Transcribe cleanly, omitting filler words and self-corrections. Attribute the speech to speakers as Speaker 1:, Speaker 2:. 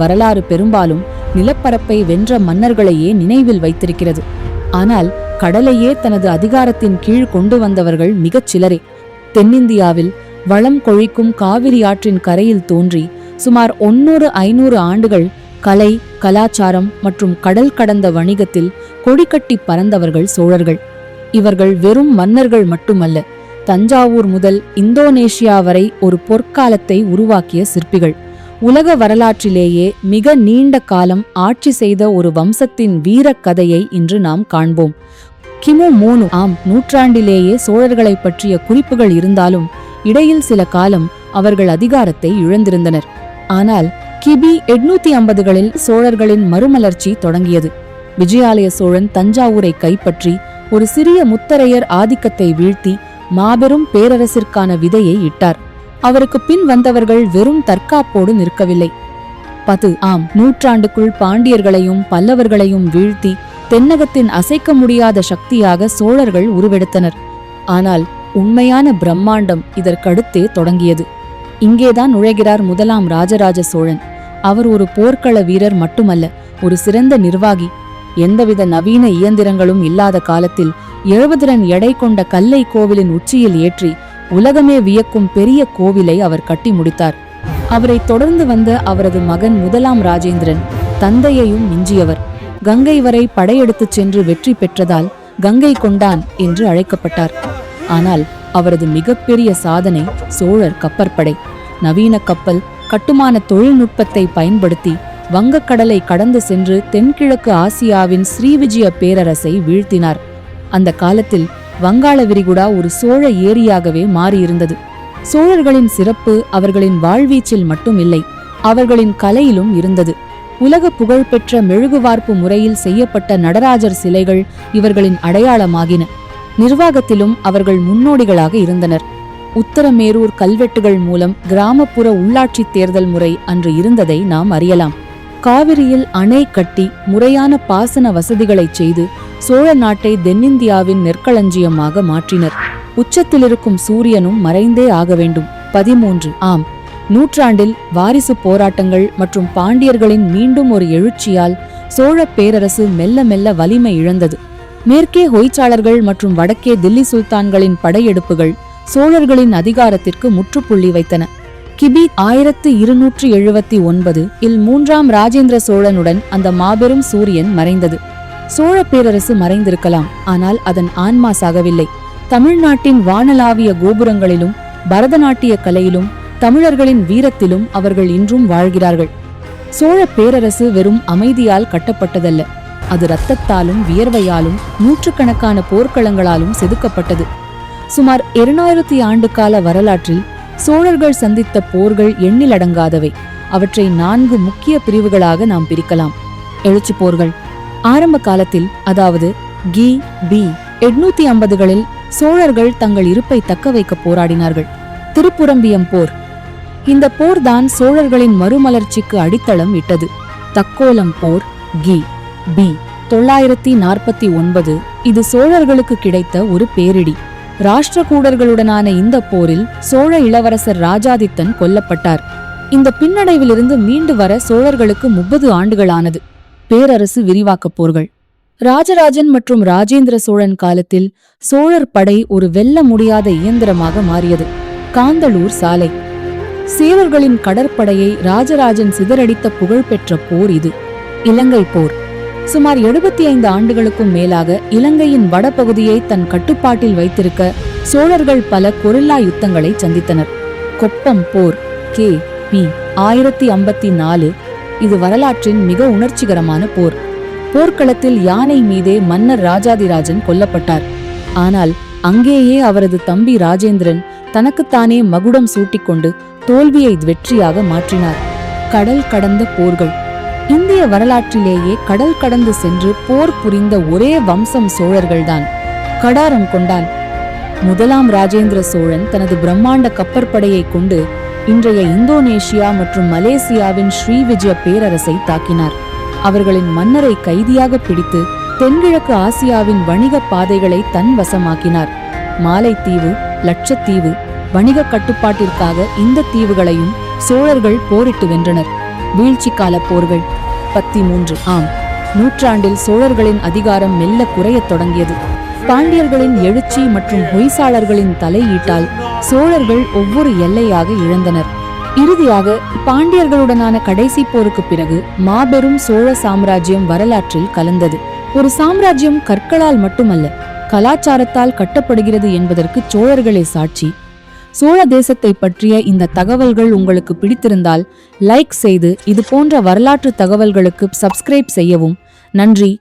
Speaker 1: வரலாறு பெரும்பாலும் நிலப்பரப்பை வென்ற மன்னர்களையே நினைவில் வைத்திருக்கிறது. ஆனால் கடலையே தனது அதிகாரத்தின் கீழ் கொண்டு வந்தவர்கள் மிகச் சிலரே. தென்னிந்தியாவில் வளம் கொழிக்கும் காவிரி ஆற்றின் கரையில் தோன்றி சுமார் 500 ஆண்டுகள் கலை, கலாச்சாரம் மற்றும் கடல் கடந்த வணிகத்தில் கொடிக்கட்டி பறந்தவர்கள் சோழர்கள். இவர்கள் வெறும் மன்னர்கள் மட்டுமல்ல, தஞ்சாவூர் முதல் இந்தோனேஷியா வரை ஒரு பொற்காலத்தை உருவாக்கிய சிற்பிகள். உலக வரலாற்றிலேயே மிக நீண்ட காலம் ஆட்சி செய்த ஒரு வம்சத்தின் வீரக் கதையை இன்று நாம் காண்போம். கிமு 3ஆம் நூற்றாண்டிலேயே சோழர்களை பற்றிய குறிப்புகள் இருந்தாலும் இடையில் சில காலம் அவர்கள் அதிகாரத்தை இழந்திருந்தனர். ஆனால் கிபி 850களில் சோழர்களின் மறுமலர்ச்சி தொடங்கியது. விஜயாலய சோழன் தஞ்சாவூரை கைப்பற்றி ஒரு சிறிய முத்தரையர் ஆதிக்கத்தை வீழ்த்தி மாபெரும் பேரரசிற்கான விதையை இட்டார். அவருக்கு பின் வந்தவர்கள் வெறும் தற்காப்போடு நிற்கவில்லை. 10ஆம் நூற்றாண்டுக்குள் பாண்டியர்களையும் பல்லவர்களையும் வீழ்த்தி தென்னகத்தின் அசைக்க முடியாத சக்தியாக சோழர்கள் உருவெடுத்தனர். ஆனால் உண்மையான பிரம்மாண்டம் இதற்கடுத்தே தொடங்கியது. இங்கேதான் நுழைகிறார் முதலாம் ராஜராஜ சோழன். அவர் ஒரு போர்க்கள வீரர் மட்டுமல்ல, ஒரு சிறந்த நிர்வாகி. எந்தவித நவீன இயந்திரங்களும் இல்லாத காலத்தில் 70 டன் எடை கொண்ட கல்லை கோவிலின் உச்சியில் ஏற்றி உலகமே வியக்கும் பெரிய கோவிலை அவர் கட்டி முடித்தார். அவரை தொடர்ந்து வந்த அவரது மகன் முதலாம் ராஜேந்திரன் தந்தையையும் மிஞ்சியவர். கங்கை வரை படையெடுத்துச் சென்று வெற்றி பெற்றதால் கங்கை கொண்டான் என்று அழைக்கப்பட்டார். ஆனால் அவரது மிகப்பெரிய சாதனை சோழர் கப்பற்படை. நவீன கப்பல் கட்டுமான தொழில்நுட்பத்தை பயன்படுத்தி வங்கக்கடலை கடந்து சென்று தென்கிழக்கு ஆசியாவின் ஸ்ரீவிஜய பேரரசை வீழ்த்தினார். அந்த காலத்தில் வங்காள விரிகுடா ஒரு சோழ ஏரியாகவே மாறியிருந்தது. சோழர்களின் சிறப்பு அவர்களின் வாழ்வீச்சில் மட்டும் இல்லை, அவர்களின் கலையிலும் இருந்தது. உலக புகழ்பெற்ற மெழுகுவார்ப்பு முறையில் செய்யப்பட்ட நடராஜர் சிலைகள் இவர்களின் அடையாளமாகின. நிர்வாகத்திலும் அவர்கள் முன்னோடிகளாக இருந்தனர். உத்தரமேரூர் கல்வெட்டுகள் மூலம் கிராமப்புற உள்ளாட்சி தேர்தல் முறை அன்று இருந்ததை நாம் அறியலாம். காவிரியில் அணை கட்டி முறையான பாசன வசதிகளை செய்து சோழ நாட்டை தென்னிந்தியாவின் நெற்களஞ்சியமாக மாற்றினர். உச்சத்திலிருக்கும் சூரியனும் மறைந்தே ஆக வேண்டும். 13ஆம் நூற்றாண்டில் வாரிசு போராட்டங்கள் மற்றும் பாண்டியர்களின் மீண்டும் ஒரு எழுச்சியால் சோழ பேரரசு மெல்ல மெல்ல வலிமை இழந்தது. மேற்கே ஹொய்சாளர்கள் மற்றும் வடக்கே தில்லி சுல்தான்களின் படையெடுப்புகள் சோழர்களின் அதிகாரத்திற்கு முற்றுப்புள்ளி வைத்தன. கிபி 1279 இல் 3ஆம் ராஜேந்திர சோழனுடன் அந்த மாபெரும் சூரியன் மறைந்தது. சோழ பேரரசு மறைந்திருக்கலாம், ஆனால் அதன் ஆன்மா சாகவில்லை. தமிழ்நாட்டின் வானளாவிய கோபுரங்களிலும் பரதநாட்டிய கலையிலும் தமிழர்களின் வீரத்திலும் அவர்கள் இன்றும் வாழ்கிறார்கள். சோழ பேரரசு வெறும் அமைதியால் கட்டப்பட்டதல்ல, அது இரத்தத்தாலும் வியர்வையாலும் நூற்றுக்கணக்கான போர்க்களங்களாலும் செதுக்கப்பட்டது. சுமார் 200 ஆண்டு கால வரலாற்றில் சோழர்கள் சந்தித்த போர்கள் எண்ணிலடங்காதவை. அவற்றை 4 முக்கிய பிரிவுகளாக நாம் பிரிக்கலாம். எழுச்சி போர்கள். ஆரம்ப காலத்தில், அதாவது கி.பி. 850களில் சோழர்கள் தங்கள் இருப்பை தக்க வைக்க போராடினார்கள். திருப்புரம்பியம் போர். இந்த போர்தான் சோழர்களின் மறுமலர்ச்சிக்கு அடித்தளம் இட்டது. தக்கோலம் போர் கி.பி. 949. இது சோழர்களுக்கு கிடைத்த ஒரு பேரிடி. ராஷ்டிரகூடர்களுடனான இந்த போரில் சோழ இளவரசர் ராஜாதித்தன் கொல்லப்பட்டார். இந்த பின்னடைவிலிருந்து மீண்டு வர சோழர்களுக்கு 30 ஆண்டுகளானது. பேரரசு விரிவாக்கப் போர்கள். ராஜராஜன் மற்றும் ராஜேந்திர சோழன் காலத்தில் சோழர் படை ஒரு வெல்ல முடியாத இயந்திரமாக மாறியது. காந்தளூர் சாலை. சேரர்களின் கடற்படையை ராஜராஜன் சிதறடித்த புகழ்பெற்ற போர் இது. இலங்கை போர். சுமார் 75 ஆண்டுகளுக்கும் மேலாக இலங்கையின் வடபகுதியை தன் கட்டுப்பாட்டில் வைத்திருக்க சோழர்கள் பல கொரில்லா யுத்தங்களை சந்தித்தனர். கொப்பம் போர் கி.பி. 1054. இது வரலாற்றின் மிக உணர்ச்சிகரமான போர். போர்க்களத்தில் யானை மீதே மன்னர் ராஜாதிராஜன் கொல்லப்பட்டார். ஆனால் அங்கேயே அவரது தம்பி ராஜேந்திரன் தனக்குத்தானே மகுடம் சூட்டிக்கொண்டு தோல்வியை வெற்றியாக மாற்றினார். கடல் கடந்த போர்கள். இந்திய வரலாற்றிலேயே கடல் கடந்து சென்று போர் புரிந்த ஒரே வம்சம் சோழர்கள்தான். கடாரம் கொண்டான். முதலாம் ராஜேந்திர சோழன் தனது பிரம்மாண்ட கப்பற்படையை கொண்டு இன்றைய இந்தோனேஷியா மற்றும் மலேசியாவின் ஸ்ரீவிஜய பேரரசை தாக்கினார். அவர்களின் மன்னரை கைதியாக பிடித்து தென்கிழக்கு ஆசியாவின் வணிக பாதைகளை தன் வசமாக்கினார். மாலைத்தீவு, லட்சத்தீவு வணிக கட்டுப்பாட்டிற்காக இந்த தீவுகளையும் சோழர்கள் போரிட்டு வென்றனர். வீழ்ச்சி கால போர்கள் 13 ஆம் நூற்றாண்டில் சோழர்களின் அதிகாரம் மெல்ல குறையத் தொடங்கியது. பாண்டியர்களின் எழுச்சி மற்றும் ஹொய்சாளர்களின் தலையீட்டால் சோழர்கள் ஒவ்வொரு எல்லையாக இழந்தனர். இறுதியாக பாண்டியர்களுடனான கடைசி போருக்கு பிறகு மாபெரும் சோழ சாம்ராஜ்யம் வரலாற்றில் கலந்தது. ஒரு சாம்ராஜ்யம் கற்களால் மட்டுமல்ல, கலாச்சாரத்தால் கட்டப்படுகிறது என்பதற்கு சோழர்களே சாட்சி. சோழ தேசத்தை பற்றிய இந்த தகவல்கள் உங்களுக்கு பிடித்திருந்தால் லைக் செய்து இது போன்ற வரலாற்று தகவல்களுக்கு சப்ஸ்கிரைப் செய்யவும். நன்றி.